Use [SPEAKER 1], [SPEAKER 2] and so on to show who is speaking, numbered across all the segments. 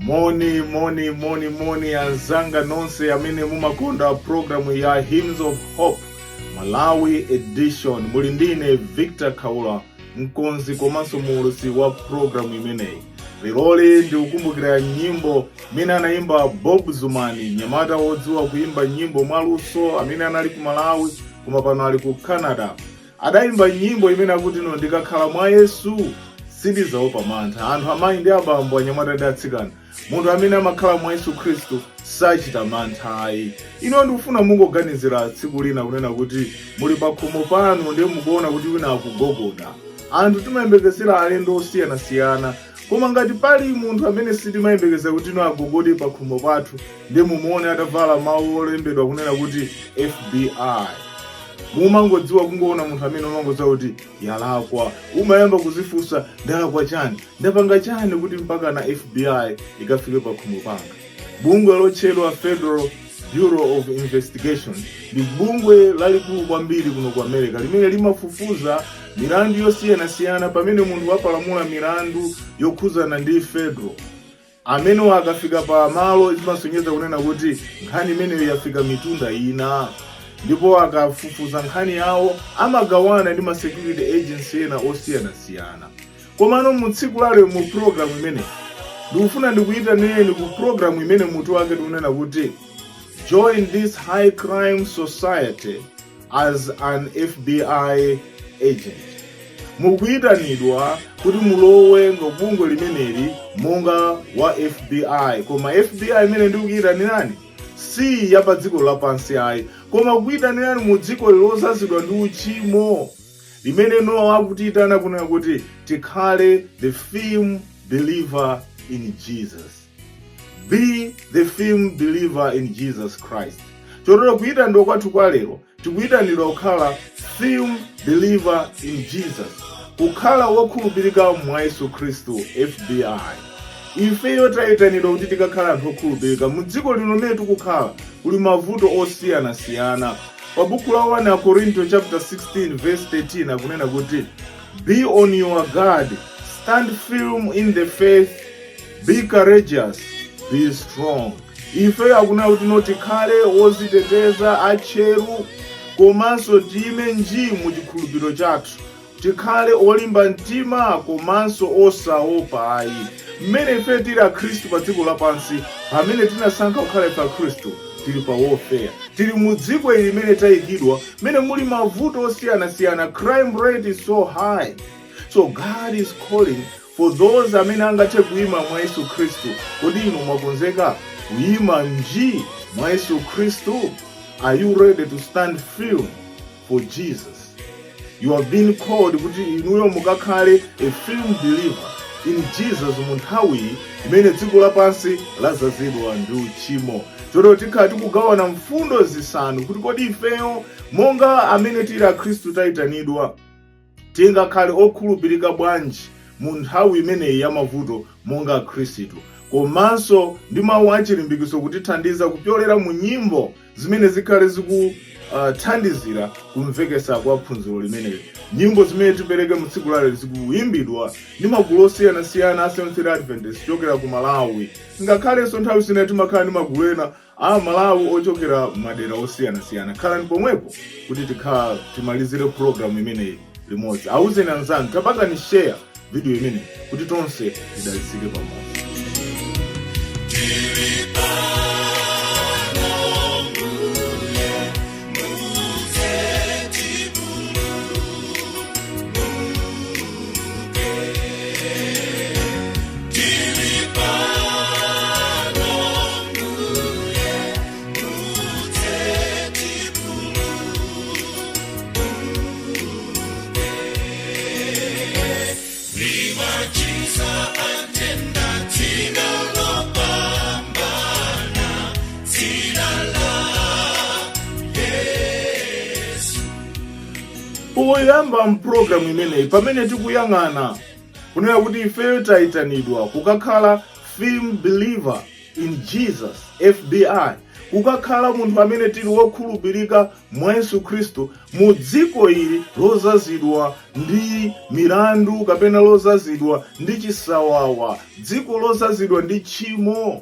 [SPEAKER 1] Moni anzanga nonse amene mumakonda programu ya Hymns of Hope Malawi edition. Mulindine Victor Kaula, mkonzi komanso muulusi wa programu imeneyi. Lero ndikukumbukira nyimbo imene anaimba Bob Zumani, nyamata wodziwa kuimba nyimbo mwaluso amene anali ku Malawi koma pano ali ku Canada. Adaimba nyimbo imene akuti ino ndikakhala mwa Yesu sindizaopa mantha. Anthu amayi ndi abambo anyamata ndi atsikana, munthu amene amakhala mwa Yesu Khristu sachita mantha ayi. Ino ndikufuna mungoganizira tsiku lina kunena kuti muli pa khomo panu ndiye mukuona kuti wina akugogoda. Anthu timayembekezera alendo osiyanasiyana, koma ngati pali munthu amene sitimayembekeza kuti ino agogode pa khomo pathu ndiye mumuone atavala mawu olembedwa kunena kuti FBI. Mumangodziwa kungoona munthu amene umangodziwa kuti yalakwa, umayamba kuzifunsa ndalakwa chani, ndapanga chani kuti mpaka na FBI ikafike pa khomo panga. Bungwe lotchedwa Federal Bureau of Investigation ndi bungwe lalikulu kwambiri kuno ku America limene limafufuza milandu yosiyanasiyana pamene munthu wapalamula milandu yokhuzana ndi federal. Amene akafika pa malo zimasonyeza kunena kuti nkhani imeneyo yafika mitunda ina, ndipo akafufuza nkhani yawo amagawana ndi ma security agency ena osiyanasiyana. Komano mu tsiku lale mu program imene ndikufuna ndikuyitaneni ku program imene mutu wake tikunena kuti join this high crime society as an FBI agent. Mukuyitanidwa kuti mulowe ngobungwe limeneli monga wa FBI. Koma FBI imene ndikuyitani nani si yapa dziko lapansi ayi, koma kuyitanirani mu dziko lozazidwa ndi uchimo limene Nowa akutiyitana kunena kuti tikhale the firm believer in Jesus. Be the firm believer in Jesus Christ. Chotero kuyitanidwa kwathu kwa lero tikuyitanidwa kukhala firm believer in Jesus, kukhala wokhulupirika mwa Yesu Khristu FBI. Ifeyo tayitanidwa kuti tikakhala anthu okhulupirika mu dziko lino limene tikukhala kuli mavuto osiyanasiyana. Pa buku la 1 Korinto chapter 16 verse 13 akunena kuti be on your guard, stand firm in the faith, be courageous, be strong. Ifeyo akunena kuti tikhale oziteteza, atcheru, komanso time nji mu chikhulupiriro chathu, tikhale olimba mtima komanso osaopa ayi. Mmene ife tili a Khristu pa dziko lapansi, pamene tinasankha kukhala pa Khristu, tili pa warfare. Tili mu dziko ili limene tayikidwa, mene muli mavuto osiyanasiyana. Crime rate is so high. So God is calling for those amene angathe kuima mwa Yesu Khristu. Kodi inu mwakonzeka kuima nji mwa Yesu Khristu? Are you ready to stand firm for Jesus? You have been called kuti inuyo mukakhale a firm believer in Jesus mu nthawi imene dziko lapansi lazazidwa ndi uchimo. Chotero tikhala tikugawana mfundo zisanu kuti kodi ifeyo monga amene tili a Khristu tayitanidwa tingakhale okhulupirika bwanji mu nthawi imeneyi ya mavuto monga Khristu. Komanso ndi mawu achilimbikiso kutithandiza kupyolera mu nyimbo zimene zikhale zikuthandizira kumvekesa kwa phunziro limeneli. Nyimbo zimene tipereke mu tsiku lale zikuyimbidwa ndi magulu osiyanasiyana a Seventh-day Adventist chokera ku Malawi. Ngakhalenso nthawi zina timakhala ndi magulu ena a Malawi ochokera madera osiyanasiyana. Khalani pomwepo kuti timalizire programu imeneyi limodzi. Awuzeni anzanu, tapangani share video imeneyi kuti tonse tidalitsike pamodzi. Uyamba mprogramu imeneyi pamene tikuyang'ana kunena kuti ifeyo tayitanidwa kukakhala firm believer in Jesus FBI, kukakhala munthu amene tili wokhulupirika mwa Yesu Khristu mu dziko ili lozazidwa ndi milandu kapena lozazidwa ndi chisawawa, dziko lozazidwa ndi tchimo.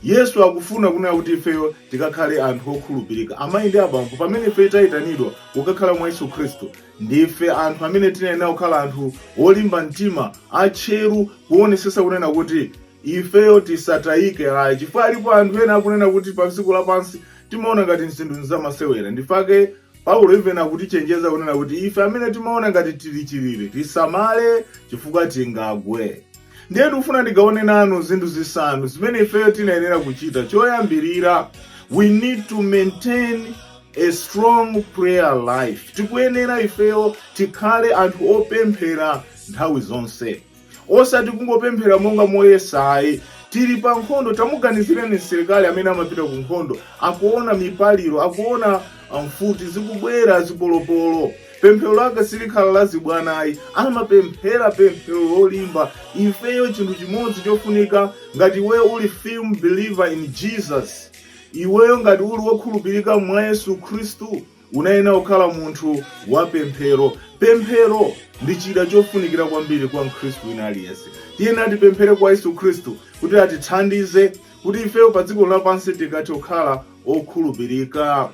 [SPEAKER 1] Yesu akufuna kunena kuti ifeyo tikakhale anthu okhulupirika. Amayi ndi abambo, pamene ife tayitanidwa kukakhala mwa Yesu Khristu, ndife anthu amene tiyenera kukhala anthu olimba mtima, atcheru, kuonesesa kunena kuti ifeyo tisatayike. Chifukwa alipo anthu ena akunena kuti pa dziko lapansi timaona ngati zinthu zamasewera. Ndifake Paulo imvena kutichenjeza kunena kuti ife amene timaona ngati tili chilili tisamale chifukwa tingagwe. Ndiye ndikufuna ndigaone nanu zinthu zisanu zimene ifeyo tinayenera kuchita. Choyambirira, we need to maintain a strong prayer life. Tikuyenera ifeyo tikhale anthu opemphera nthawi zonse, osati kungopemphera monga moyesayi. Tili pa nkhondo, tamuganizireni msilikali amene amapita ku nkhondo, akuona mipaliro, akuona mfuti zikubwera zipolopolo, pemphero lake silikhala la zibwanayi, amapemphera pemphero lolimba. Ifeyo chinthu chimodzi chofunika, ngati iweyo uli firm believer in Jesus, iweyo ngati uli wokhulupirika mwa Yesu Khristu, unayenera kukhala munthu wa pemphero. Pemphero ndi chida chofunikira kwambiri kwa Mkhristu wina aliyense. Tiyenera tipemphere kwa Yesu Khristu kuti atithandize kuti ifeyo pa dziko lapansi tikathe kukhala okhulupirika.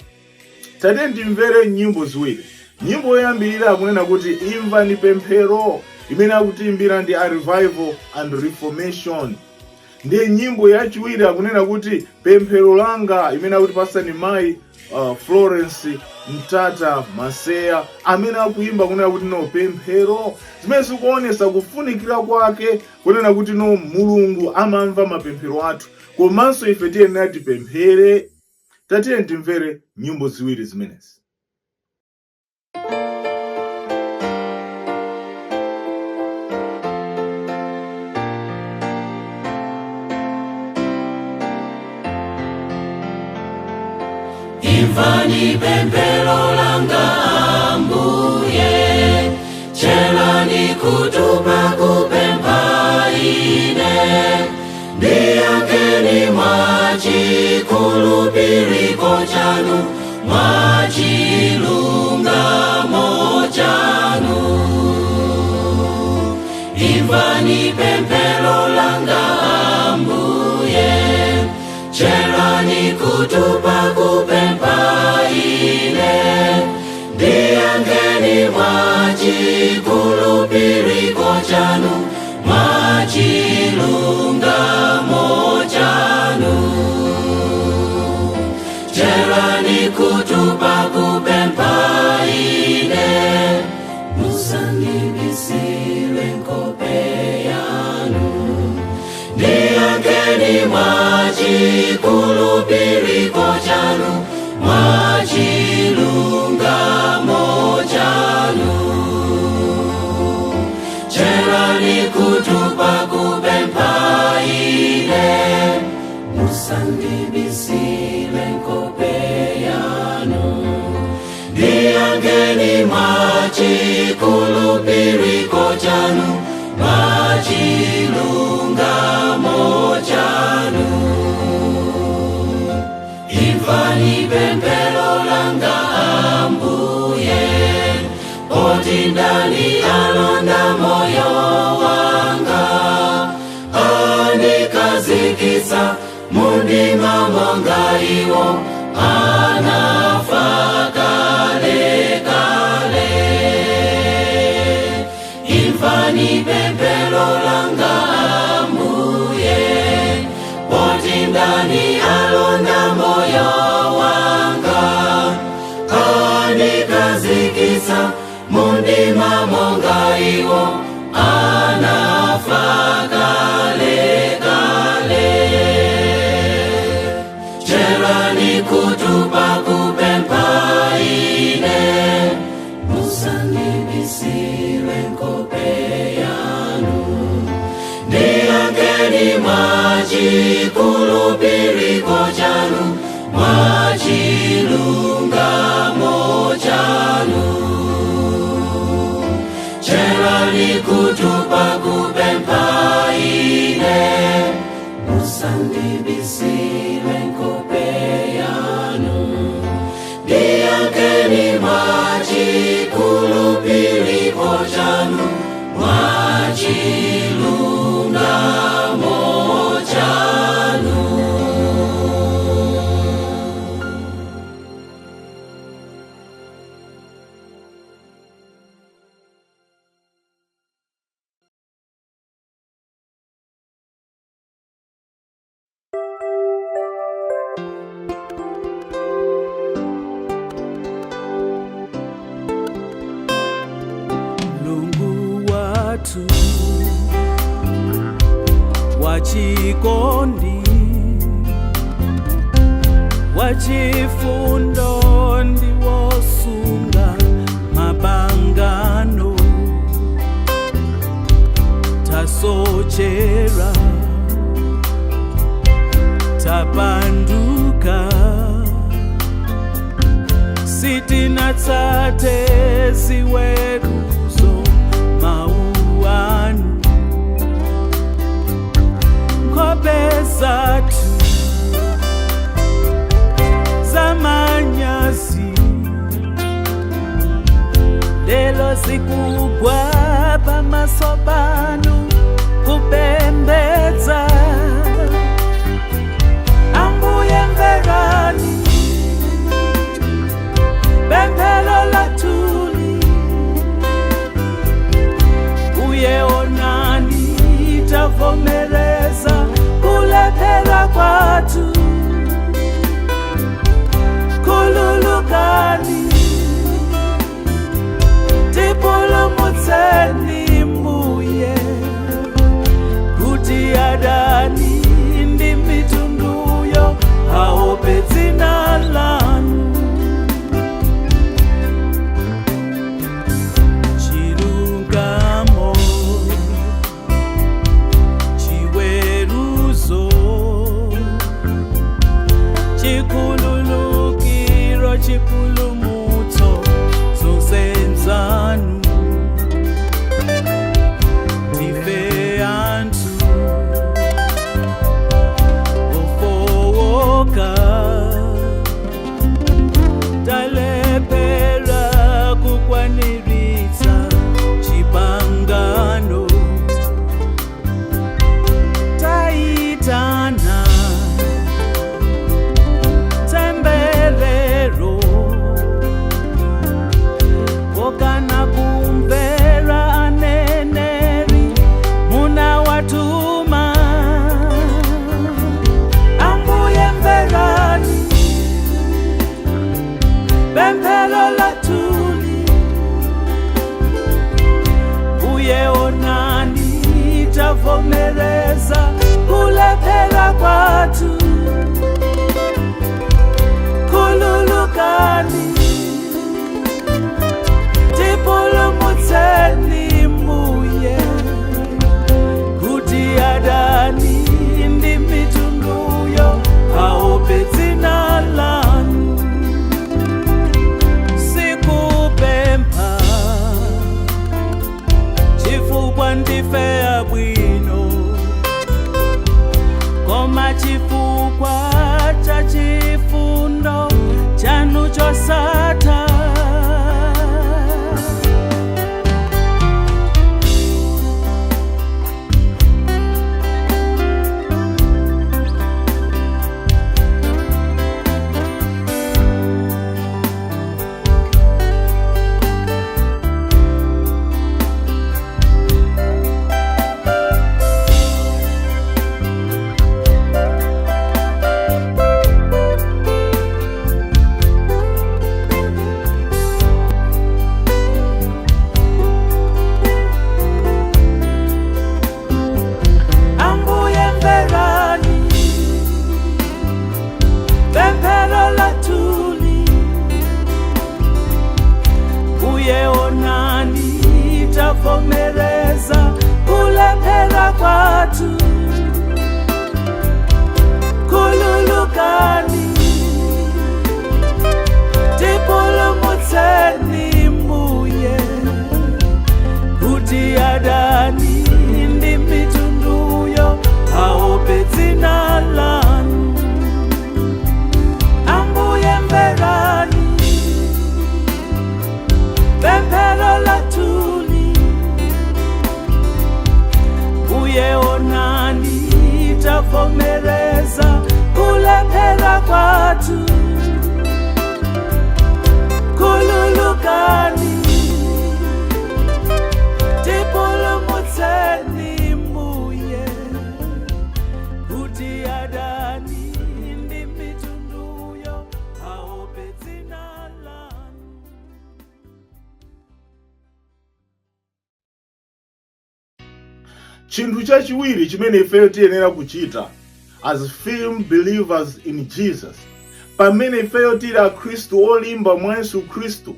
[SPEAKER 1] Tate ndimvere nyimbo ziwiri. Nyimbo yoyambirira akunena kuti imvani pemphero, imene akutiimbira ndi A Revival and Reformation. Ndiye nyimbo yachiwiri akunena kuti pemphero langa, imene akutipasa ni mayi Florence Mtata Maseya, amene akuimba kunena kuti no pemphero, zimene zikuonesa kufunikira kwake kunena kuti no Mulungu amamva mapemphero athu, komanso ife tiyenera tipemphere. Tatiye ndimvere nyimbo ziwiri zimenezi.
[SPEAKER 2] Imvani pemphero langa Ambuye, chelani kutupa kupempha ine, ndiyankheni mwachikhulupiriro chanu, mwachilungamo chanu. Imvani pemphero langa Ambuye, chelani kutupa kupempha ine, ndiyankheni mwachikhulupiriro chanu, mwachilungamo chanu. Chelani kutupa kupempha ine, musandibisire nkhope yanu, ndiyankheni mwachikhulupiriro chanu, mwachilungamo chanu. Chelani kutupa kupempha ine, musandibisire nkhope yanu, ndiyankheni mwachikhulupiriro chanu, mwachilungamo chanu. Imvani pemphero langa Ambuye, poti ndani alonda moyo wanga, andikazikitsa mundima monga iwo anafa kale kale. Imvani pemphero langa Ambuye, poti ndani alonda moyo wanga, andikazikitsa mundima monga iwo anafa kale kale. Chelani kutupa kupempha ine, musandibisire nkhope yanu, ndiyankheni mwachikhulupiriro chanu, mwachilungamo chanu. Chelani kutupa kupempha ine, musandibisire nkhope yanu,
[SPEAKER 3] Mulungu watu wachikondi wachifundo ndiwosunga mabangano tasochera tapanduka sitinatsate ziweruzo mauanu nkhope zathu zamanyazi lelo zikugwa pamaso panu kupembedza Ambuye mverani pemphero lathuli Uye onani tavomereza kulephera kwathu khululukani tipulumutseni Mbuye kuti adani ndi mitunduyo aope dzina lanu chilungamo chiweruzo chikhululukiro chipulumutso zonse nzanu ndife anthu ofowoka talephera kukwaniritsa chipangano taitana temberero kokana kumvera aneneri munawatuma Ambuye mverani pemphero lathuli Uye onani tavomereza kulephera kwathu khululukani tipulumutseni Mbuye kuti adani ndi mitunduyo aope dzina lanu sikupempha chifukwa ndife abwino koma chifukwa cha chifundo chanu chosatha tavomereza kulephera kwathu khululukani tipulumutseni Mbuye kuti adani ndi mitunduyo aope dzina lanu Ambuye mverani pemphero lathuli Uye onani tavomereza kulephera kwathu khululukani tipulumutseni Mbuye kuti adani
[SPEAKER 1] chinthu chachiwiri chimene ifeyo tiyenera kuchita as firm believers in Jesus, pamene ifeyo tili akhristu olimba mwa Yesu Khristu,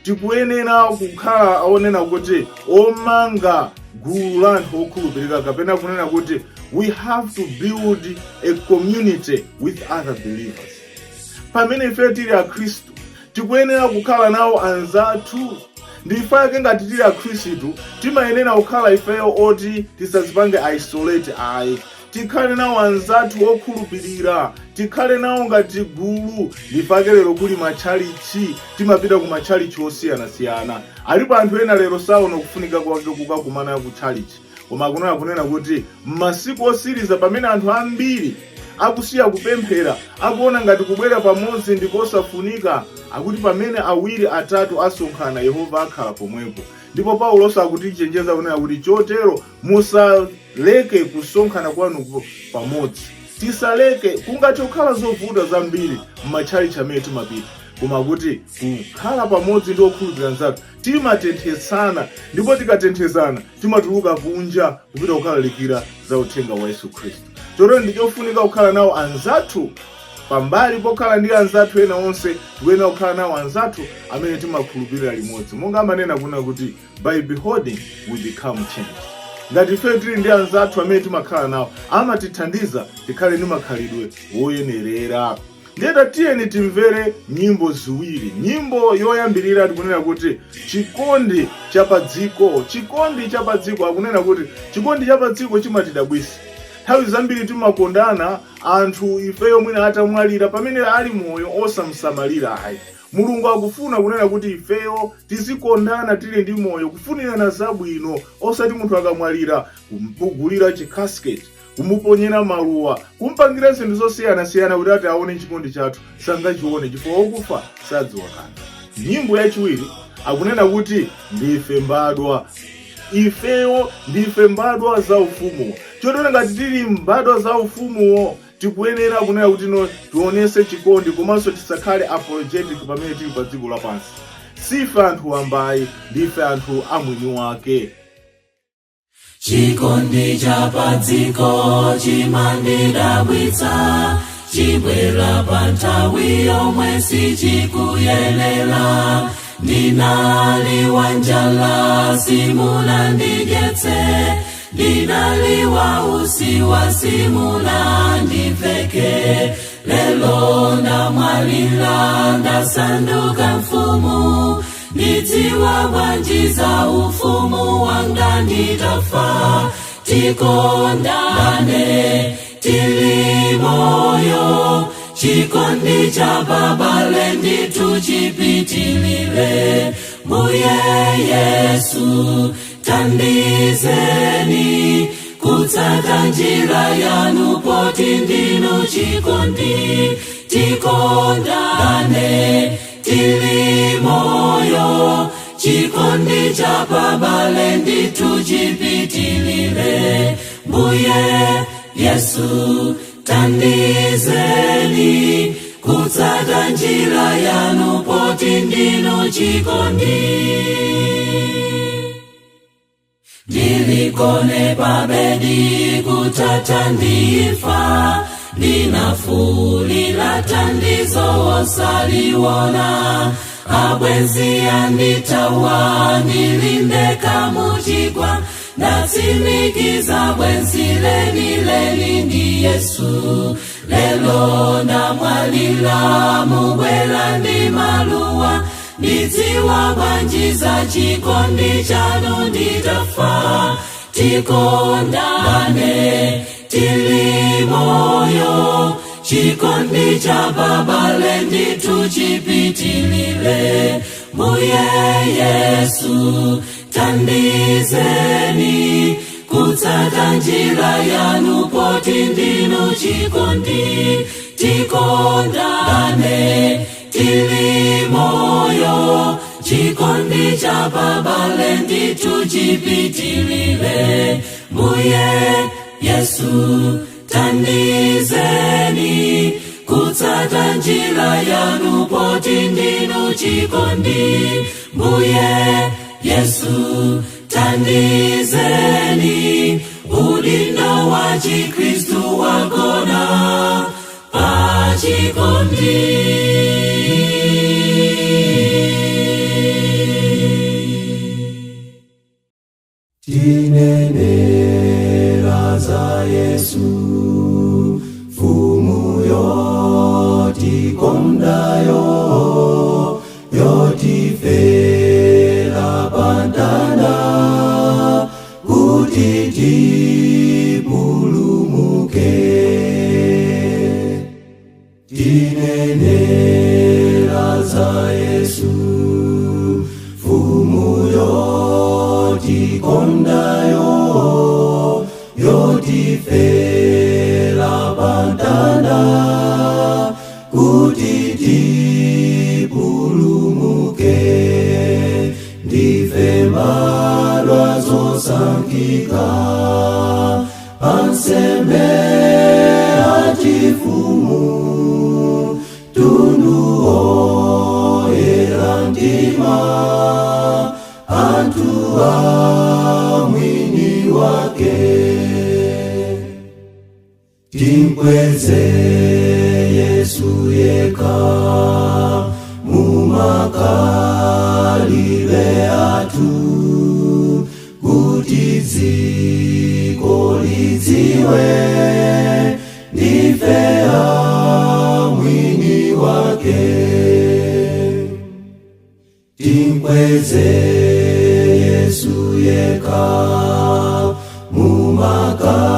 [SPEAKER 1] tikuyenera kukhala aonena kuti omanga gulu la anthu okhulupirika, kapena kunena kuti we have to build a community with other believers. Pamene ifeyo tili akhristu tikuyenera kukhala nawo anzathu. Ndifake ngati tili akhristu timayenera kukhala ifeyo oti tisazipange isolate ayi, tikhale nawo anzathu okhulupirira, tikhale nawo ngati gulu. Ndifake lero kuli matchalichi, timapita ku matchalichi osiyana-siyana. Alipo anthu ena lero saona kufunika kwake kukakumana ku tchalichi, koma kunena kuti m'masiku osiriza pamene anthu ambiri akusiya kupemphera, akuona ngati kubwera pamodzi ndikosafunika, akuti pamene awiri atatu asonkhana Yehova akhala pomwepo. Ndipo Paulo akutichenjeza kunena kuti chotero musaleke kusonkhana kwanu pamodzi. Tisaleke, kungatokhala zovuta zambiri m'matchalichi amene timapita, koma kuti kukhala pamodzi ndi okhulupirira anzathu timatenthetsana, ndipo tikatenthezana timatuluka kunja kupita kukalalikira za uthenga wa Yesu Khristu. Chotero ndichofunika kukhala nawo anzathu. Pambali pokhala ndi anzathu ena onse, tikuyenera kukhala nawo anzathu amene timakhulupirira limodzi. Monga amanena kuna kuti by beholding we become changed. Ngati ife tili ndi anzathu amene timakhala nawo, amatithandiza tikhale ndi makhalidwe woyenerera. Ndiyeta tiyeni timvere nyimbo ziwiri. Nyimbo yoyambirira tikunena kuti chikondi cha padziko. Chikondi cha padziko akunena kuti chikondi cha padziko chimatidabwisa. Nthawi zambiri timakondana anthu ifeyo mwina atamwalira pamene ali moyo osamsamalira ayi. Mulungu akufuna kunena kuti ifeyo tizikondana tili ndi moyo, kufunirana zabwino, osati munthu akamwalira kumpugulira chikasket, kumuponyera maluwa, kumpangira zinthu zosiyana-siyana kuti ati aone chikondi chathu sangachione chifukwa okufa sadziwa kanthu. Nyimbo yachiwiri akunena kuti ndife mbadwa. Ifeyo ndife mbadwa za ufumu. Chotero ngati tili mbadwa za ufumuwo tikuyenera kunena kuti tionese chikondi, komanso tisakhale apologetic pamene tili pa dziko lapansi. Sife anthu wambayi, ndife anthu amwini wake.
[SPEAKER 2] Chikondi cha padziko chimandidabwitsa, chibwera pa nthawi yomwe sichikuyenera. Ndinaliwa njala simunandidyetse, ndinaliwa usiwa simunandiveke. Lelo ndamwalira ndasanduka mfumu, ndidziwa bwanji za ufumu wanga nditafa. Tikondane tili moyo, chikondi cha babale nditu chipitilire. Mbuye Yesu tandizeni kutsata njira yanu, poti ndinu chikondi. Tikondane tili moyo, chikondi cha babale nditu chipitilire. Mbuye Yesu tandizeni kutsata njira yanu, poti ndinu chikondi. Ndilikone pabedi kutata ndifa, ndinafulila tandizo osaliwona. Abwenzi anditawa nilindeka muchigwa, ndatsimikiza bwenzi leni ndi Yesu. Lelo ndamwalira mubwera ndi maluwa, ndidziwa bwanji za chikondi chanu nditafa. Tikondane tili moyo, chikondi cha babale nditu chipitilire. Mbuye Yesu tandizeni kutsata njira yanu, poti ndinu chikondi. Tikondane tili moyo, chikondi cha babale nditu chipitilire. Mbuye Yesu tandizeni kutsata njira yanu, poti ndinu chikondi. Mbuye Yesu tandizeni udindo wa Chikristu wagona pachikondi. Tinenera za Yesu fumu yotikondayo yotifera pantanda kuti tipulumuke. Tinenera za Yesu fumu yotikondayo yotifera pantanda kuti tipulumuke. Ndife mbadwa zosankhika ansembe achifumu tundu oyera mtima anthu a mwini wake. Timkweze Yesu yekha mumakalile athu kuti dziko lidziwe ndife a mwini wake. Timkweze Yesu yekha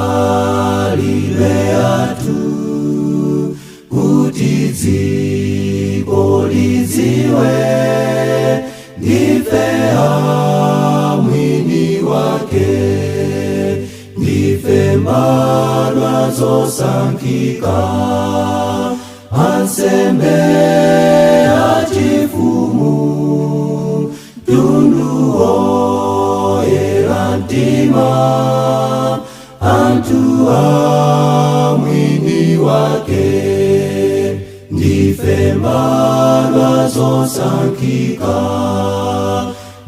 [SPEAKER 2] mumakalile athu kuti dziko lidziwe ndife a mwini wake. Ndife mbadwa zosankhika ansembe achifumu tundu oyera mtima anthu a mwini wake. Ndife mbadwa zosankhika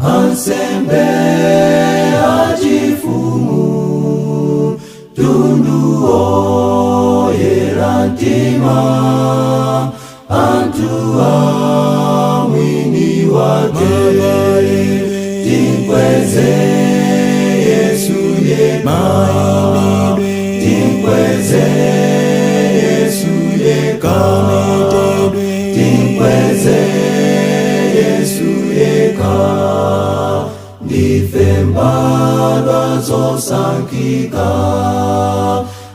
[SPEAKER 2] ansembe achifumu tundu oyera mtima anthu a mwini wake. Timkweze Yesu yekha, timkweze Yesu yekha, timkweze Yesu yekha. Ndife mbadwa zosankhika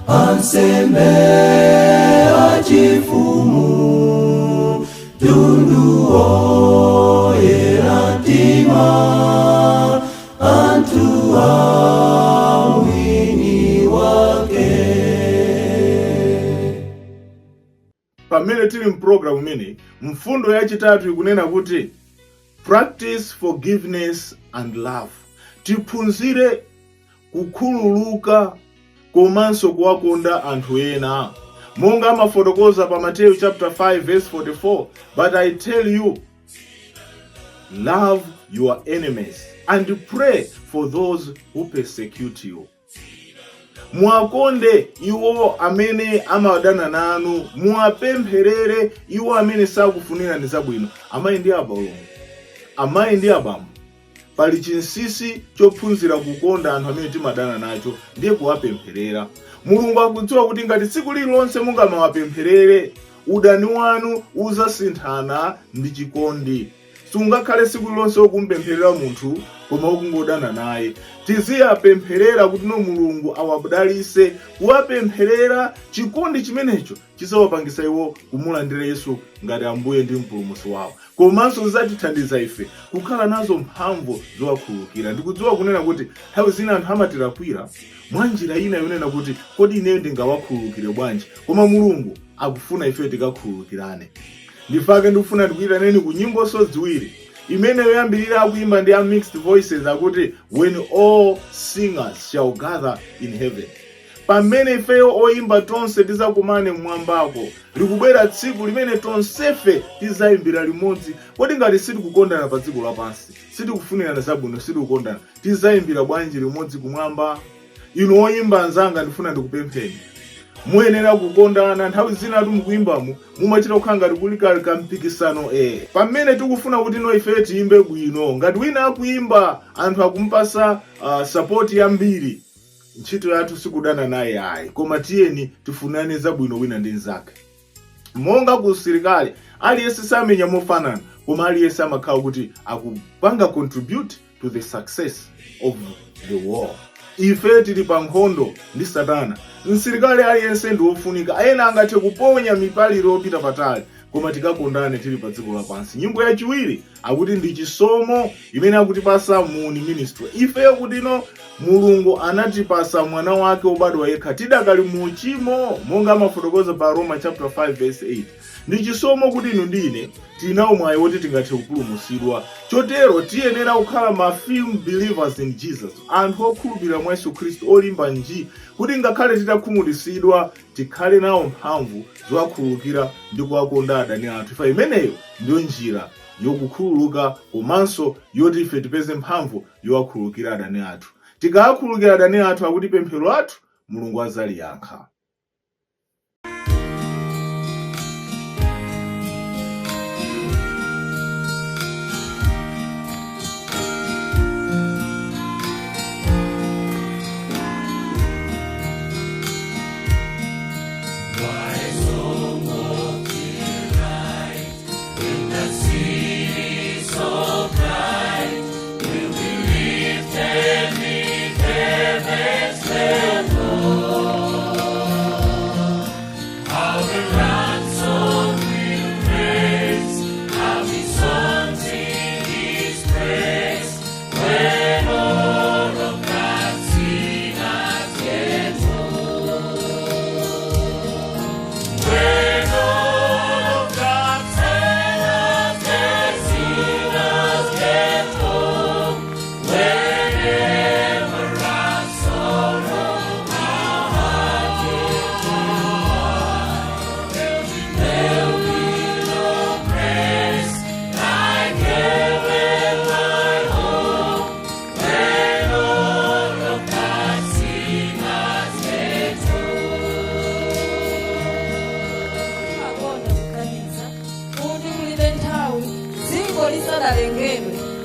[SPEAKER 2] ansembe achifumu tundu oyera mtima anthu a mwini wake.
[SPEAKER 1] Pamene tili mprogramu mini, mfundo yachitatu ikunena kuti practice forgiveness and love. Tiphunzire kukhululuka komanso kuwakonda anthu ena. Monga amafotokoza pa Matthew chapter 5 verse 44, but I tell you, love your enemies and pray for those who persecute you. Muwakonde iwo amene amadana nanu, muwapempherere iwo amene sakufunira ndi zabwino. Amayi ndi abambo, amayi ndi abambo, pali chinsinsi chophunzira kukonda anthu amene timadana nacho ndiye kuwapempherera. Mulungu akudziwa kuti ngati tsiku lililonse mungamawapempherere, udani wanu uzasinthana ndi chikondi. Sungakhale tsiku lilonse ukumpempherera munthu koma ukungodana naye. Tiziyapempherera kuti no Mulungu awadalitse. Kuwapempherera chikondi chimenecho chisawapangisa iwo kumulandira Yesu ngati Ambuye ndi Mpulumutsi wawo. Komanso zatithandiza ife kukhala nazo mphamvu zowakhululukira. Ndikudziwa kunena kuti nthawi zina anthu amatilakwira mwanjira ina yonena kuti kodi ineyo ndingawakhululukire bwanji, koma Mulungu akufuna ife tikakhululukirane. Ndifake ndikufuna ndikuyitaneni ku nyimbo ziwiri. Imene yoyambirira akuimba ndi Mixed Voices akuti when all singers shall gather in heaven. pamene ifeyo oyimba tonse tizakumane mmwambako. Likubwera tsiku limene tonsefe tizayimbira limodzi. Kodi ngati sitikukondana pa dziko lapansi, sitikufunirana zabwino, sitikukondana, tizayimbira bwanji limodzi kumwamba? Inu oyimba anzanga ndifuna ndikupempheni. Muyenera kukondana. Nthawi zina mukuyimbamu mumachita kukhala ngati kuli kampikisano. Pamene tikufuna kuti ife tiyimbe bwino, ngati wina akuyimba anthu akumpasa support yambiri, ntchito yathu sikudana naye ayi, koma tiyeni tifunane zabwino wina ndi nzake. Monga ku usilikali aliyense samenya mofanana, koma aliyense amakhala kuti akupanga contribute to the success of the war. Ife tili pa nkhondo ndi Satana. Msilikali aliyense ndi wofunika, ayena angathe kuponya mipaliro yopita patali, koma tikakondane tili pa dziko lapansi. Nyimbo yachiwiri akuti ndi chisomo imene akutipasa mu ministry. Ifeyo kuti Mulungu anatipasa mwana wake obadwa yekha tidakali mu uchimo, monga amafotokoza pa Roma chapter 5 verse 8. Ndi chisomo kuti inu ndine tinawo mwayi woti tingathe kupulumutsidwa. Chotero tiyenera kukhala ma firm believers in Jesus, anthu okhulupirira mwa Yesu Khristu olimba nji, kuti ngakhale titakhumudwitsidwa tikhale nawo mphamvu zowakhululukira ndi kuwakonda adani athu. Ifa imeneyo ndiyo njira yokukhululuka komanso yoti ife tipeze mphamvu yowakhululukira adani athu. Tikawakhululukira adani athu akuti pemphero athu Mulungu azaliyankha.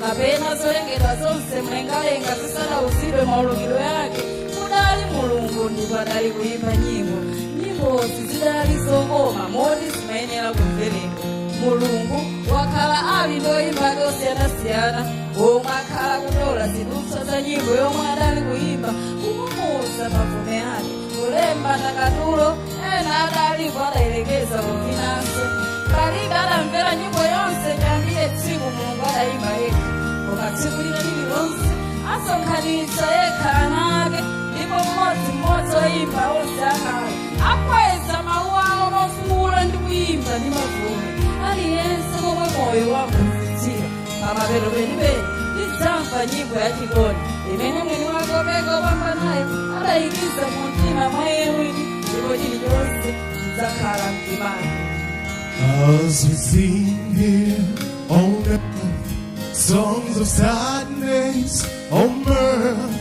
[SPEAKER 4] Kapena zolengedwa zonse mlengalenga zisanauzidwe maulukiro yake, kudali Mulungu ndipo adali kuyimba nyimbo zidali zokoma moti zimayenera kumveredwa. Mulungu wakhala ali ndoyimba zosiyanasiyana, omwe akhala kutola zidutswa za nyimbo yomwe adali kuyimba, kumumuza mavume ake, kulemba ndakatulo, ena adalipo adayelekeza kufinanso. Palibe adamvera nyimbo yonse chiyambire tsiku Mulungu adayimba yekha, koma tsiku lililonse asonkhanitsa yekha ana ake, ndipo mmodzi oyimba onse akale akweza mawu awo mofuwula ndi kuyimba ndi mavume, aliyense komwe moyo wamuvutira. Pamapeto penipeni tidzamva nyimbo yachikondi imene mwini wake opeka opambanayo adayikiza mu mtima mwa iye mwini, ndipo chilichonse chidzakhala mtimake.
[SPEAKER 5] As we sing here on earth, songs of sadness on mirth,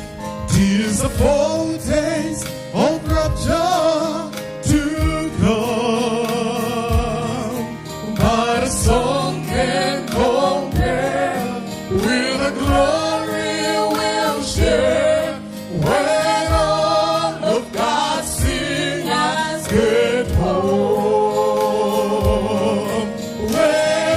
[SPEAKER 5] tears of foretaste of rapture to come. But a song can compare with the glory we'll share when all of God's singers get home. When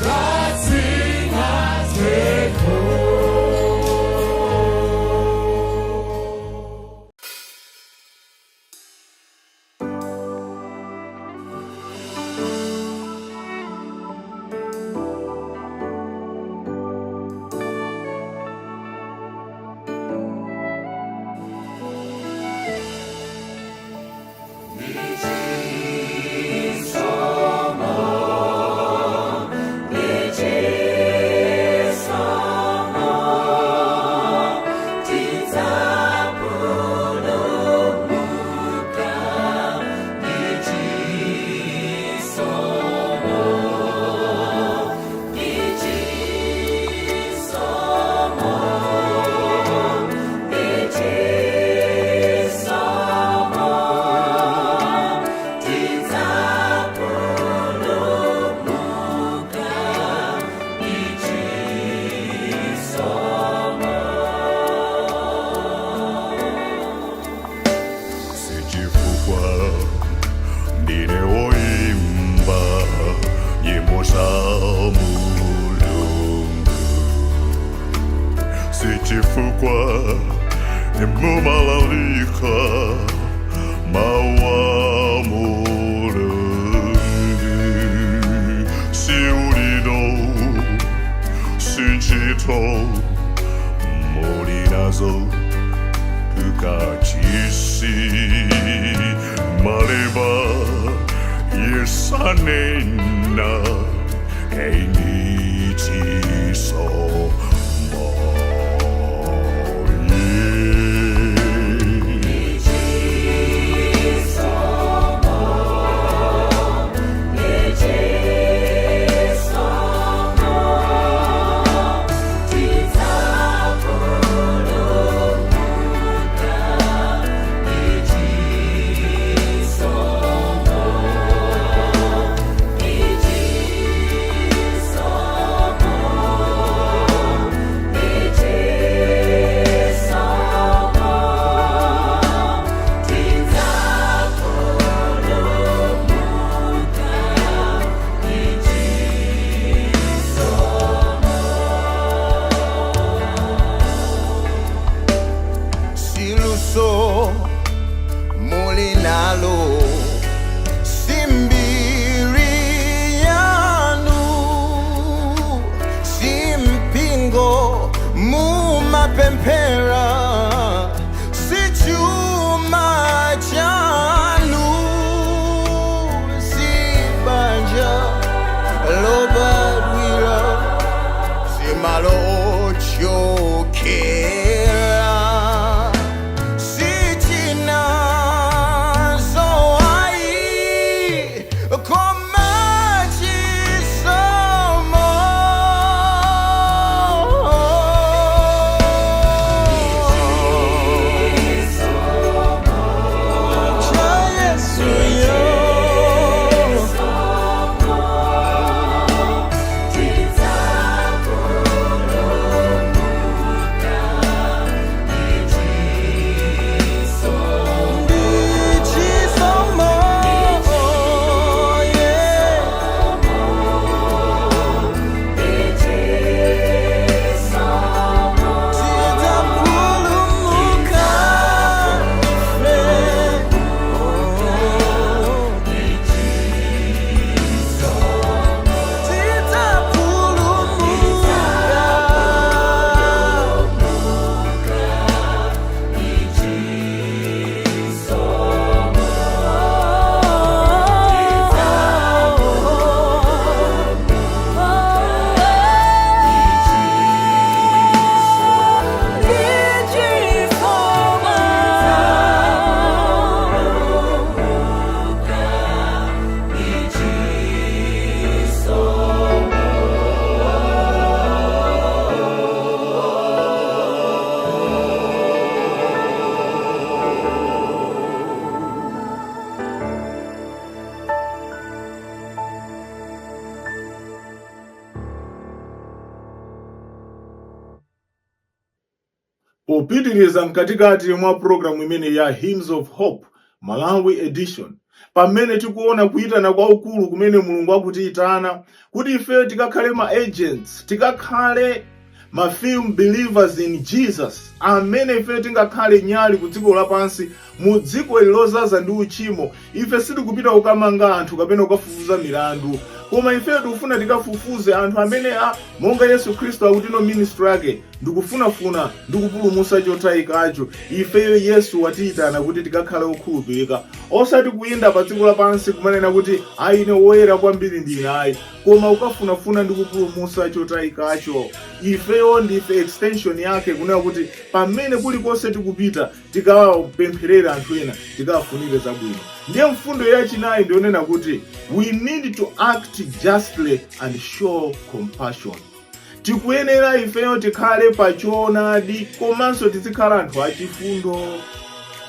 [SPEAKER 5] rising as they go.
[SPEAKER 6] Sichifukwa emumalalika mawa mulungu siulino sinchito mulinazo tukachisi maleba yesanena einichiso
[SPEAKER 7] Molinalo Simbirianu Simpingo Mumapempera Sichuma Chanu Sibanja Lobadwira Simalo Choke
[SPEAKER 1] Popitiriza mkatikati mwa programu imene ya Hymns of Hope Malawi edition pamene tikuona kuyitana kwa ukulu kumene Mulungu akutiitana kuti ife tikakhale ma agents, tikakhale ma firm believers in Jesus, amene ife tingakhale nyali ku dziko lapansi, mu dziko lilozaza ndi uchimo. Ife sitikupita kukamanga anthu kapena kukafufuza milandu, koma ife tikufuna tikafufuze anthu amene monga Yesu Khristu akutino ministry yake ndikufunafuna ndikupulumutsa chotayikacho. Ifeyo Yesu watiyitana kuti tikakhale okhulupirika, osati kuyenda pa dziko lapansi kumanena kuti ine woyera kwambiri ndine ayi, koma ukafunafuna ndikupulumutsa chotayikacho. Ifeyo ndife extension yake, kunena kuti pamene kulikonse tikupita tikawapempherera anthu ena, tikawafunire zabwino. Ndiye mfundo yachinayi ndionena kuti we need to act justly and show compassion. Tikuyenera ifeyo tikhale pachoonadi komanso tizikhala anthu achifundo.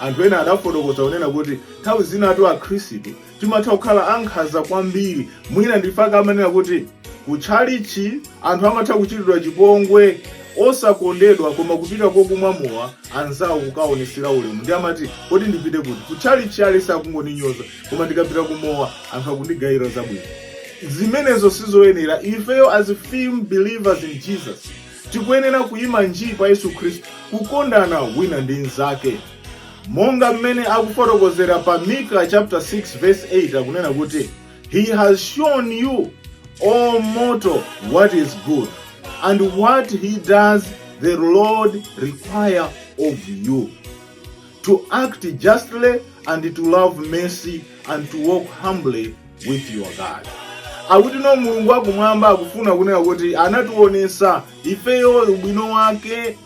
[SPEAKER 1] Anthu ena adafotokoza kunena kuti nthawi zinatu akhristu timatha kukhala ankhanza kwambiri. Mwina ndifaka amanena kuti kutchalichi anthu amatha kuchitidwa chipongwe, osakondedwa, koma kupita kokumwa mowa anzawo kukaonesera ulemu. Ndi amati kodi ndipite kuti kutchalichi alisi akungoninyoza, koma ndikapita kumowa anthu akundigayira zabwino. Zimenezo sizoyenera. Ifeyo as firm believers in Jesus tikuyenera kuyima njii pa Yesu Khristu, kukondana wina ndi nzake. Monga mmene akufotokozera pa Mika chapter 6 verse 8 akunena kuti He has shown you, O mortal, what is good, and what he does the Lord require of you, to act justly and to love mercy and to walk humbly with your God. Akuti no Mulungu akumwamba akufuna kunena kuti anatuonesa ifeyo ubwino wake,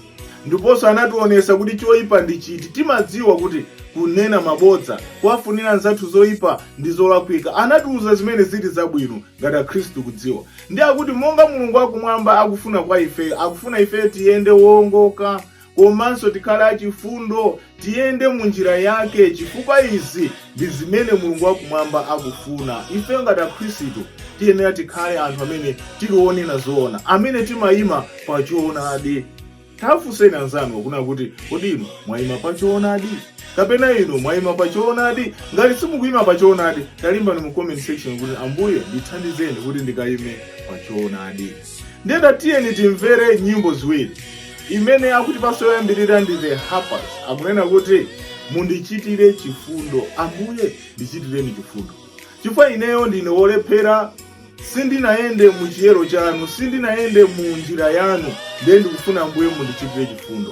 [SPEAKER 1] ndiponso anatuonesa kuti choyipa ndi chiti. Timadziwa kuti kunena mabodza, kuwafunira nzathu zoyipa ndi zolakwika. Anatiuza zimene zili zabwino ngati Khristu kudziwa. Ndi akuti monga Mulungu akumwamba akufuna kwa ife, akufuna ife tiyende wongoka, komanso tikhale achifundo, tiyende mu njira yake, chifukwa izi ndi zimene Mulungu akumwamba akufuna. Ife ngati Khristu tiyenera tikhale anthu amene tikuonena zoona, amene timayima pa choonadi. Tafunseni anzanu kunena kuti kodi inu mwayima pa choonadi? Kapena inu mwayima pa choonadi? Ngati simukuyima pa choonadi, talimbani mu comment section kuti Ambuye ndithandizeni kuti ndikayime pa choonadi. Ndenda tiyeni timvere nyimbo ziwiri. Imene akuti paso yoyambirira ndi The Harpers, akunena kuti mundichitire chifundo. Ambuye ndichitireni chifundo, chifukwa ineyo ndine wolephera, sindinayende mu chiyero chanu, sindinayende mu njira yanu, ndiye ndikufuna Ambuye mundichitire chifundo.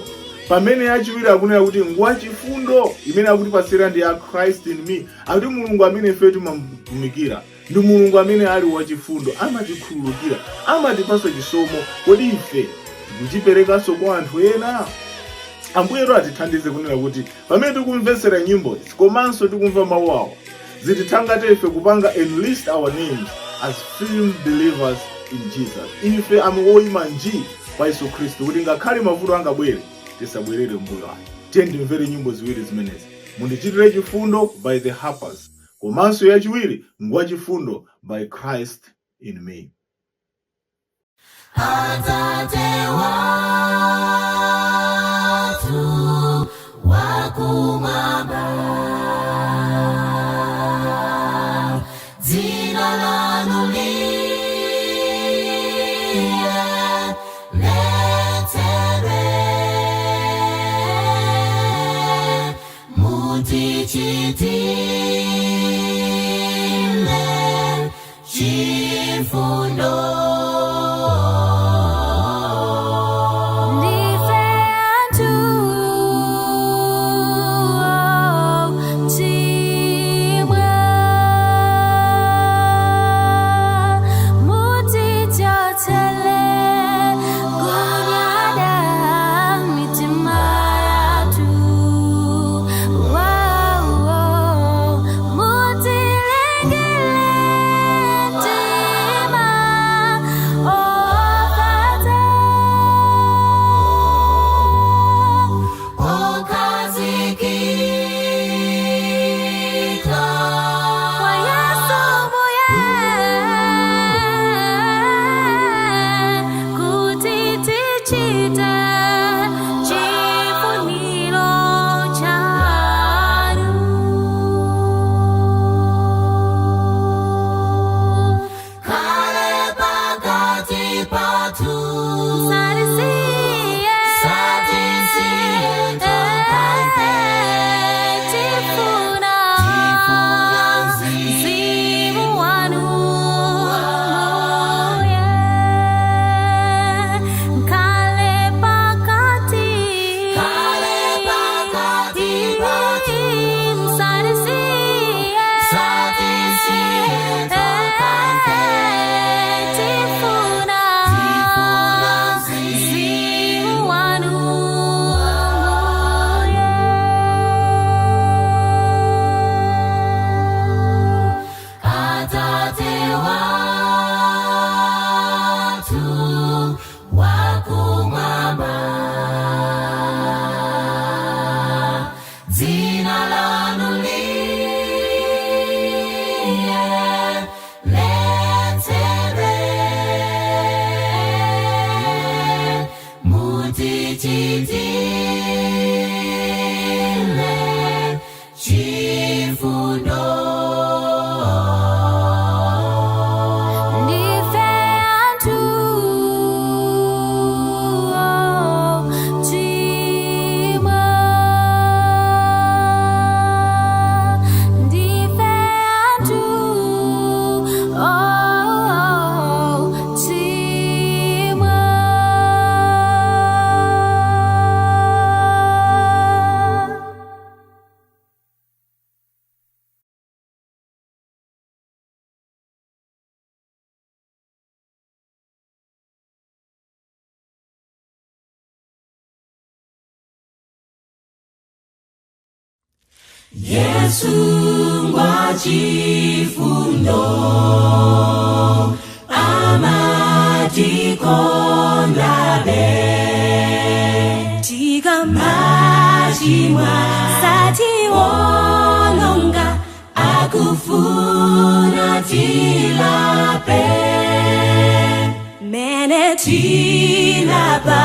[SPEAKER 1] Pamene yachiwiri akunena kuti ngwa chifundo imene akuti pasira ndi ya Christ in me. Akuti Mulungu amene ife timamutumikira ndi Mulungu amene ali wachifundo, amatikhululukira, amatipasa chisomo. Kodi ife tikuchiperekanso kwa anthu ena? Ambuye atithandize kunena kuti pamene tikumvetsera nyimbo izi komanso tikumva mawu awo, zitithangate ife kupanga enlist our names as firm believers in Jesus. Ife amuoyima njii pa Yesu Khristu kuti ngakhale mavuto angabwere tisabwerere mbuyo ake. Tiye timvere nyimbo ziwiri zimenezi. Mundichitire chifundo by The Harpers, komanso yachiwiri ngwa chifundo by Christ in me.
[SPEAKER 2] Atate watu wakumwamba, jina lanu liletewe, mutichitire chifundo. watu wa kumwamba. Jina lanu lielezewe, mutichitile chifundo. Yesu ngwa chifundo amatikondabe, tikamachimwa satiwononga, akufuna tilape. Mene tilapa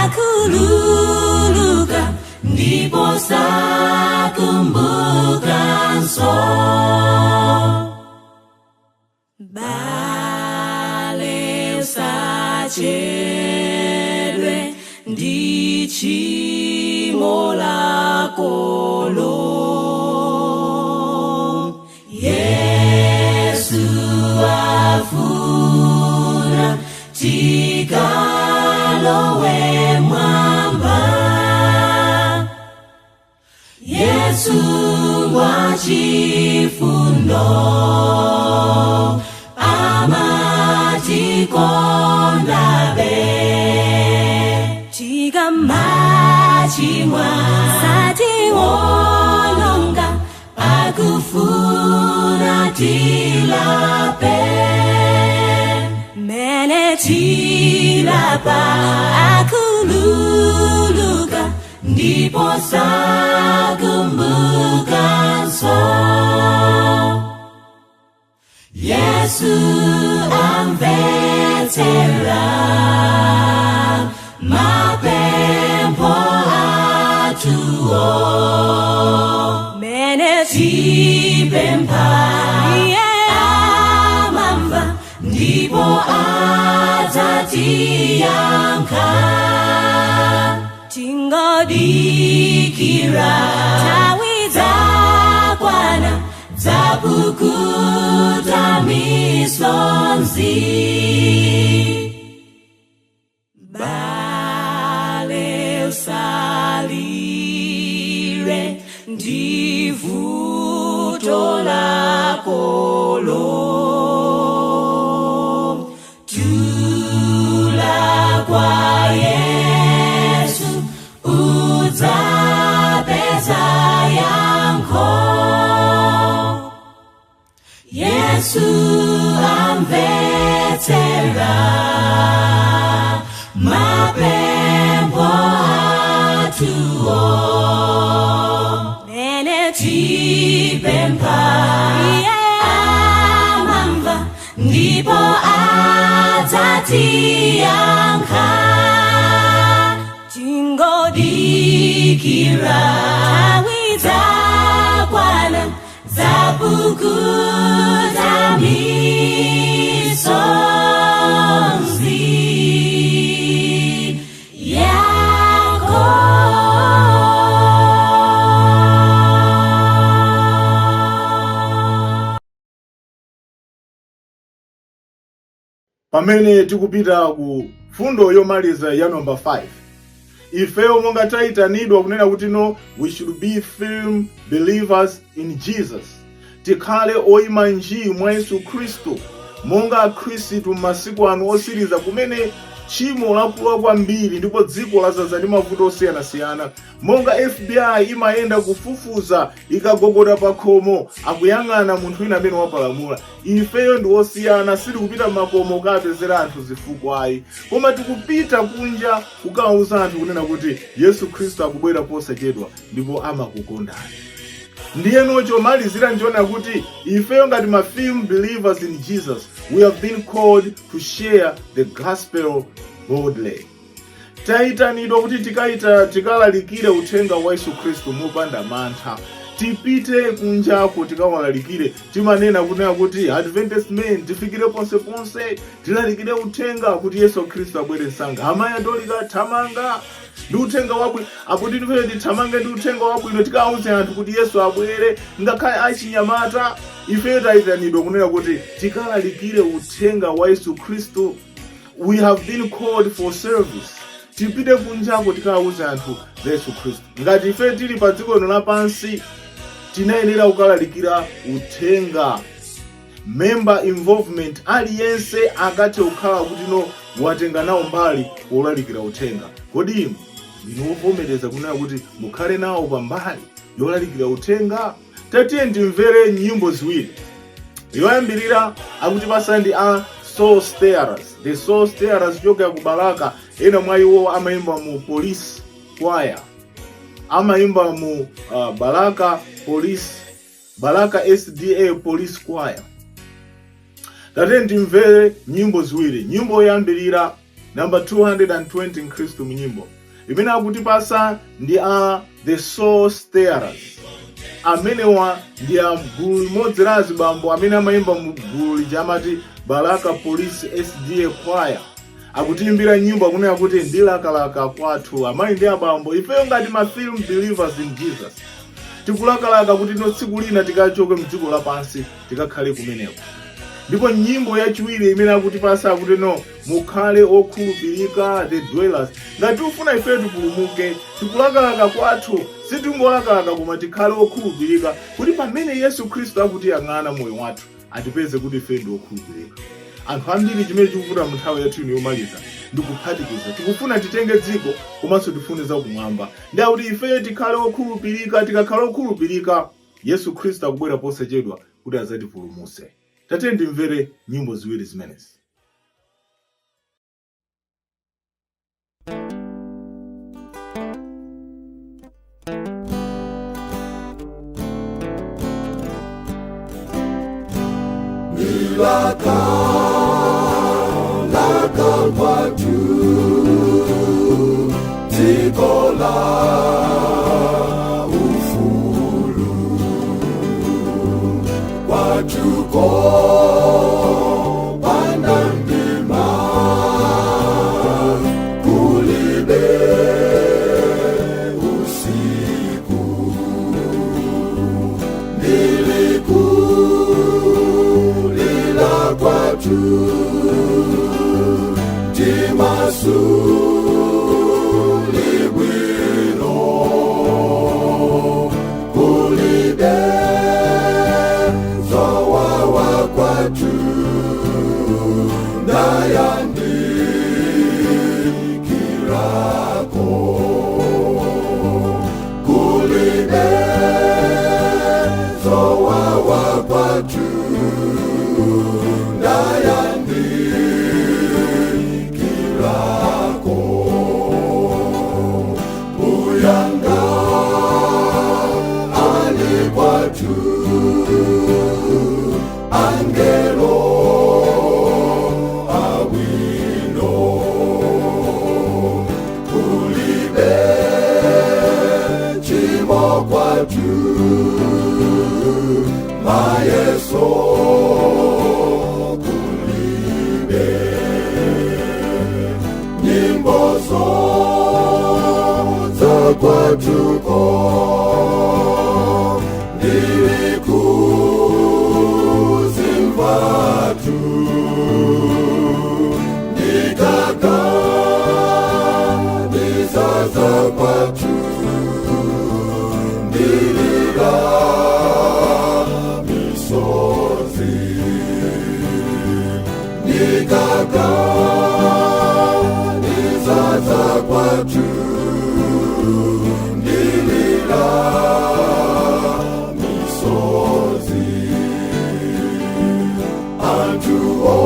[SPEAKER 2] akululuka, ndipo sakumbuka nso. Bale usachedwe ndi tchimo lakolo. Yesu afuna tikalowe mwamba. Yesu ngwa chifundo amatikondabe, tikamachimwa satiwononga, akufuna tilape. Mene tilapa akululuka, ndipo sakumbuka nso. Yesu amvetera mapempo atuo. Mene tipempa amamva, ndipo adzatiyankha. Tingodikira tawi zakwana, zapukuta misonzi. Bale usalire ndivuto lakolo, tula kwa Yesu udzapeza yankho. Yesu amvetera mapempo atuo. Mene tipempa amamva, ndipo adzatiyankha. Tingodikira tawi zakwana, zapukuta misonzi yako.
[SPEAKER 1] Pamene tikupita ku fundo yomaliza ya number 5, ifeyo monga tayitanidwa kunena kuti no, we should be firm believers in Jesus. Tikhale oyima nji mwa Yesu Khristu, monga Khristu masiku anu osiriza kumene chimo lakula kwambiri ndipo dziko lazaza ndi mavuto osiyanasiyana. Monga FBI imayenda kufufuza ikagogoda pa khomo akuyang'ana munthu wina amene wapalamula, ifeyo ndi osiyana, sili kupita makomo kapezera anthu zifukwayi, koma tikupita kunja kukawuza anthu kunena kuti Yesu Khristu akubwera posachedwa ndipo amakukondani. Ndiyeno chomalizira nchiona kuti ifeyo ngati ma firm believers in Jesus, we have been called to share the gospel boldly. Taitanidwa kuti tikalalikire uthenga wa Yesu Khristu mopanda mantha. Tipite kunjako tikawalalikire, timanena kunena kuti Adventist men tifikire ponse tilalikire uthenga kuti Yesu Khristu abwere msanga. Amaya ndolika thamanga ndi uthenga wabwino, akuti tifike tithamange ndi uthenga wabwino tikawuze anthu kuti Yesu abwere, ngakhale achinyamata. Ife taitanidwa kunena kuti tikalalikire uthenga wa Yesu Khristu. We have been called for service. Tipite kunjako tikawuze anthu za Yesu Khristu. Ngati ife tili pa dziko lino lapansi, tinayenera kukalalikira uthenga. Member involvement aliyense akathe kukhala kuti no watenga nawo mbali polalikira uthenga. Kodi ndinovomereza kunena kuti mukhale nawo pambali yolalikira uthenga? Tatiye ndimvere nyimbo ziwiri. Yoyambirira akuti pasandi a Soul Stirrers. The Soul Stirrers choka ku Balaka, ena mwa iwo amayimba mu Police Choir. Amayimba mu Balaka SDA Police Choir. Tatiye ndimvere nyimbo ziwiri. Nyimbo yoyambirira number 220 Mkhristu mnyimbo. Imene akuti pasa ndi a The Soul Stirrers. Amenewa ndi a gulu limodzi la azibambo amene amayimba mu gulu lijamati Balaka Police SDA Choir. Akutiimbira nyimbo akunena kuti ndilakalaka kwathu amayi ndi abambo. Ifeyo ngati ma firm believers in Jesus, tikulakalaka kuti no tsiku lina tikachoke mdziko lapansi tikakhale kumeneko. Ndipo nyimbo yachiwiri imene akuti pasa akuti no mukhale okhulupirika, the dwellers. Ngati ufuna ife tipulumuke, tikulakalaka kwathu sitingolakalaka koma tikhale okhulupirika kuti pamene Yesu Khristu akuti yang'ana moyo wathu atipeze kuti ife ndi okhulupirika. Anthu ambiri chimene chikuvuta mu nthawi yathu yomaliza ndikuphatikiza, tikufuna titenge dziko komanso tifune za kumwamba. Ndi akuti ife tikhale okhulupirika, tikakhala okhulupirika Yesu Khristu akubwera posachedwa kuti azatipulumutse. Tatiye ndimvere nyimbo ziwiri zimenezi.
[SPEAKER 2] Laka kwatu tikola ufulu kwatuko pandandima kulibe usiku nilikulila kwatu Timasuli wino kulibe zowawa kwatu ndayandikirako kulibe zowawa kwatu Uyanga alikwatu angelo awino kulibe chimo kwatu mayeso kulibe nyimbozo kwatuko nilikuzimvatu nikaka nizaza kwatu nilila misozi nikaka
[SPEAKER 6] nilila misozi antuo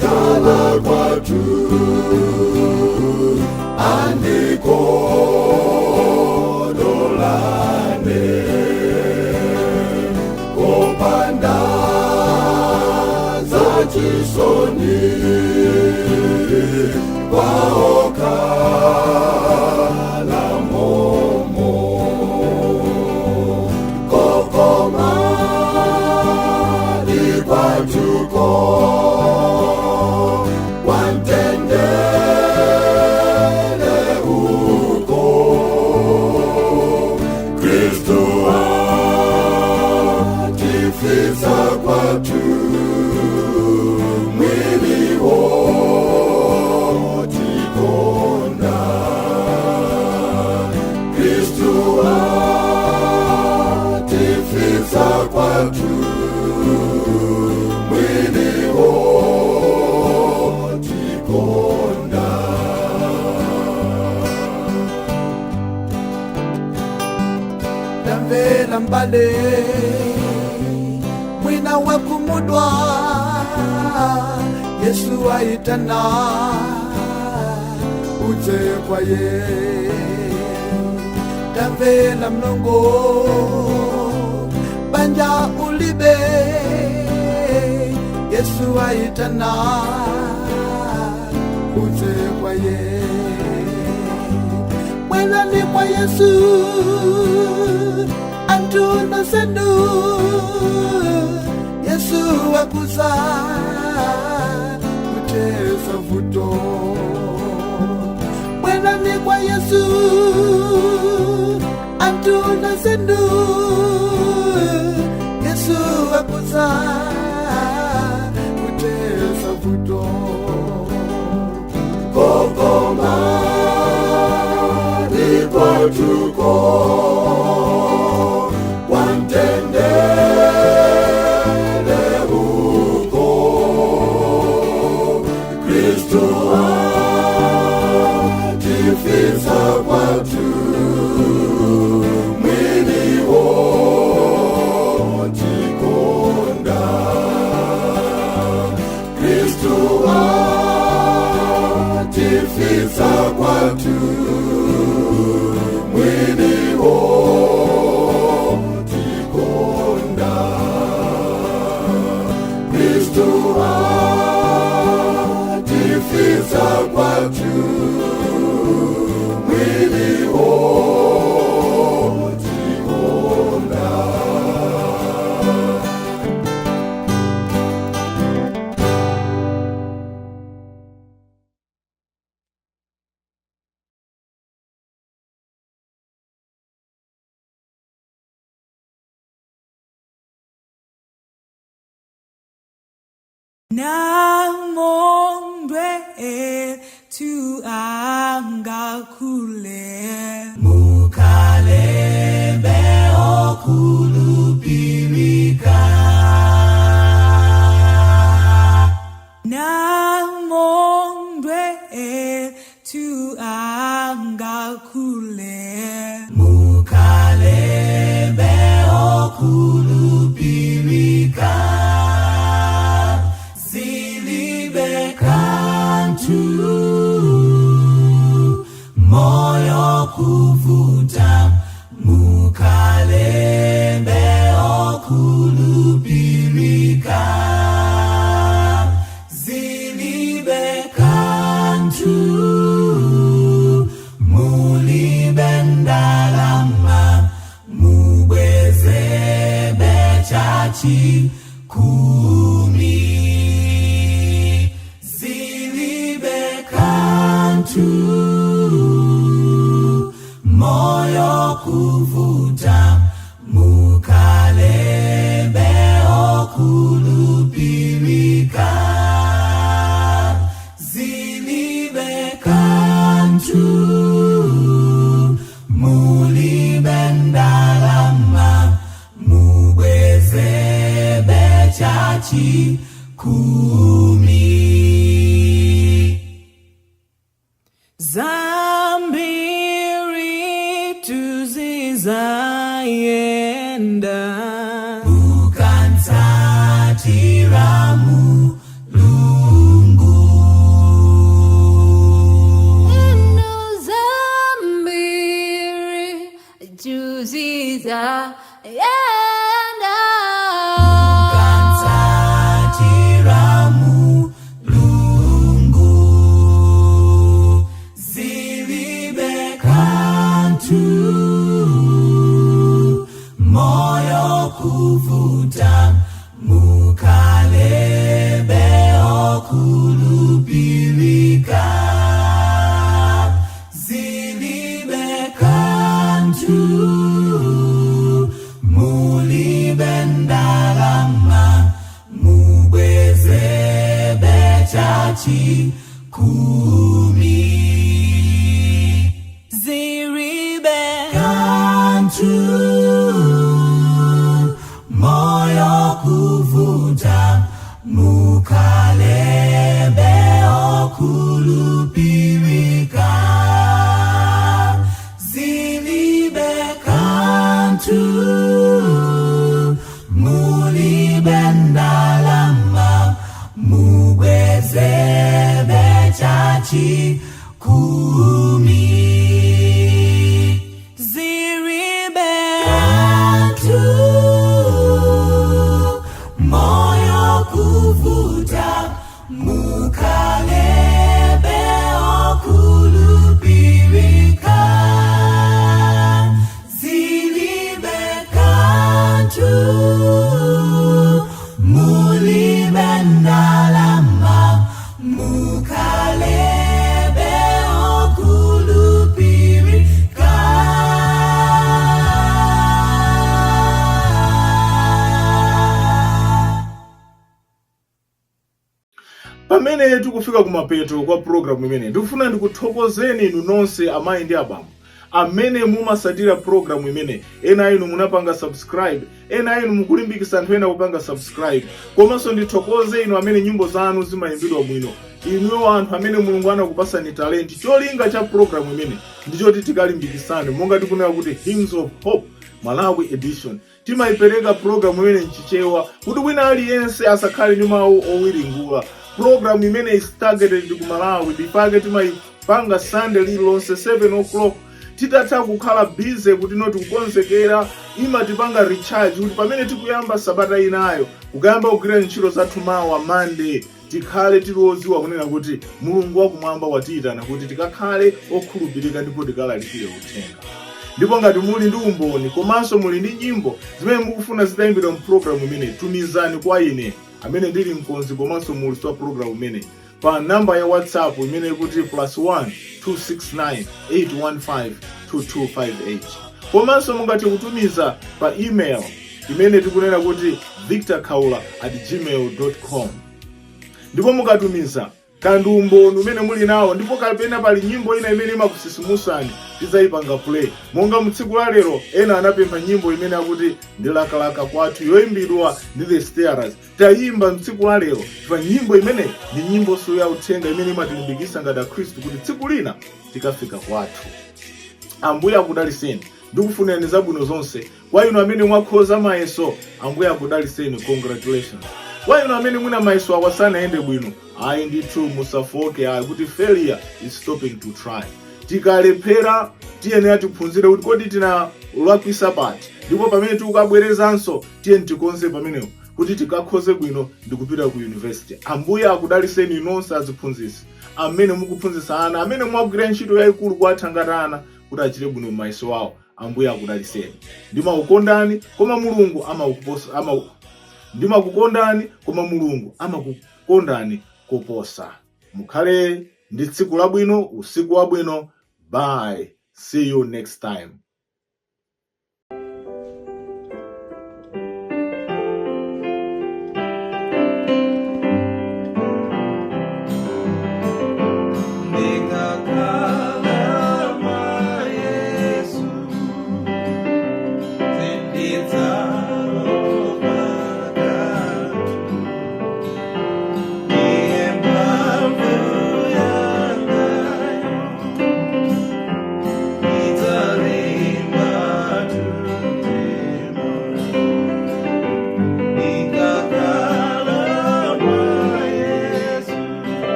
[SPEAKER 6] kala kwatu andiko dolane kopanda za chisoni kwaoka la momo kokoma likwatuko wantendele uko Kristo atifisa kwatu mwili wotikonda Kristo atifisa kwatu mwili wotikonda
[SPEAKER 7] Damvela mbale mwina wakumudwa Yesu aitana uje kwa ye Damvela mlongo banja ulibe Yesu aitana uje kwa ye Mwena ni kwa Yesu Antuna sendu Yesu wakuza Mutesa vuto Mwena ni kwa Yesu Antuna sendu Yesu wakuza Mutesa vuto
[SPEAKER 6] kokoma likwatuko wantendele uko Kristo atifisa kwatu mwili wotikonda Kristo atifisa kwatu mwili wotikonda Kristo atifisa kwatu mwili wotikonda
[SPEAKER 3] Namondwe tu angakule
[SPEAKER 2] Mukalembe okulupirika
[SPEAKER 3] Namondwe tu angakule
[SPEAKER 2] Mukalembe okulupirika Zilibekantu moyo kuvuta Mukalembe okulupirika Zilibekantu mulibendalama mubwezebe chachi kumi Zilibekantu moyo kuvuta Mukalembe okulupirika Zilibekantu mulibendalama mubwezebe chachi kumi
[SPEAKER 3] Zambi
[SPEAKER 4] yenda yenda
[SPEAKER 2] Kansatira mulungu zilibe kantu moyo kuvuta mukalebe okulupilika zilibe kantu mulibe ndalama mubwezebe chachi kumi zilibe kantu moyo kuvuta mukalebe okulupilika zilibe kantu mulibe ndalama mubwezebe chachi kumi zilibe kantu moyo kuvuta mukalebe okulupilika zilibe kantu mulibe ndalama mukalebe okulupilika.
[SPEAKER 1] Pamene tikufika kumapeto kwa programu imene ndikufuna ndikuthokozeni inu nonse amayi ndi abambo amene mumasatira programu imene. Ena inu munapanga subscribe, ena inu mukulimbikisa anthu ena kupanga subscribe. Komanso ndithokoze inu amene nyimbo zanu zimayimbidwa bwino. Inuyo anthu amene Mulungu anakupasani talenti. Cholinga cha programu imene ndichoti tikalimbikisane monga tikunena kuti Hymns of Hope Malawi edition. Timayipereka programu imene nchichewa kuti wina aliyense asakhale ndi mawu owiringula. Program imene is targeted ku Malawi ndipake timayipanga Sunday lilonse 7 o'clock. Titatha kukhala busy kuti noti kukonzekera imatipanga recharge kuti pamene tikuyamba sabata inayo kukayamba kugwira ntchito zathu mawa Monday tikhale tiloziwa kunena kuti Mulungu wakumwamba watiyitana kuti tikakhale okhulupirika ndipo tikalalikire uthenga. Ndipo ngati muli ndi umboni komanso muli ndi nyimbo zimene mukufuna zitayimbidwa mu program imene, tumizani kwa ine amene ndili mkonzi komanso mulisi wa program imene pa namba ya WhatsApp imene kuti +1 269 815 2258. Komanso mungati kutumiza pa email imene tikunena kuti victorkaula@gmail.com. Ndipo mukatumiza kandi umboni umene muli nawo ndipo kapena pali nyimbo ina imene imakusisimusani tizayipanga play. Monga mutsiku la lero ena anapempha nyimbo imene akuti ndilakalaka kwathu yoyimbidwa ndi The Starers. Tayimba mtsiku la lero pa nyimbo imene ndi nyimbo so ya uthenga imene imatilimbikisa ngati Khristu kuti tsiku lina tikafika kwathu. Ambuye akudaliseni. Ndikufuneni zabwino zonse. Kwa inu amene mwakhoza mayeso, Ambuye akudaliseni. Congratulations. Kwa inu amene mwina mayeso awasana ende bwino, ayi ndithu musafoke ayi kuti failure is stopping to try. Tikalephera tiyenera tiphunzire kuti kodi tina ulakwisa pati. Ndipo pamene tikabwerezanso tiyeni tikonze pamenepo kuti tikakhoze bwino ndikupita ku university. Ambuye akudaliseni nonse aziphunzisi amene mukuphunzisa ana amene mwagwira ntchito yayikulu kwathangatana kuti achite bwino mayeso wawo. Ambuye akudaliseni. Ndimakukondani koma Mulungu amakukondani koposa. Mukhale ndi tsiku labwino, usiku wabwino. Bye. See you next time.